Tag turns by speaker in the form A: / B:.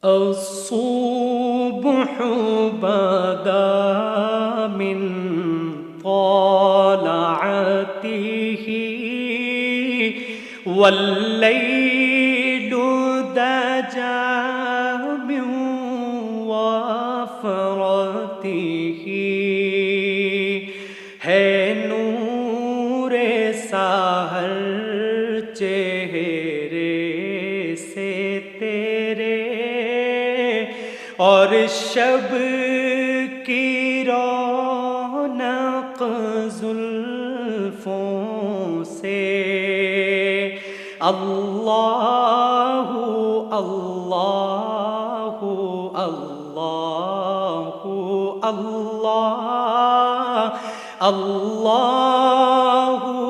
A: الصبح بدا من طلعته والليل دجا من وفرته ہے نور سحر چہرے سے تیرے اور شب کی رونق زلفوں سے اللہ اللہ اللہ اللہ اللہ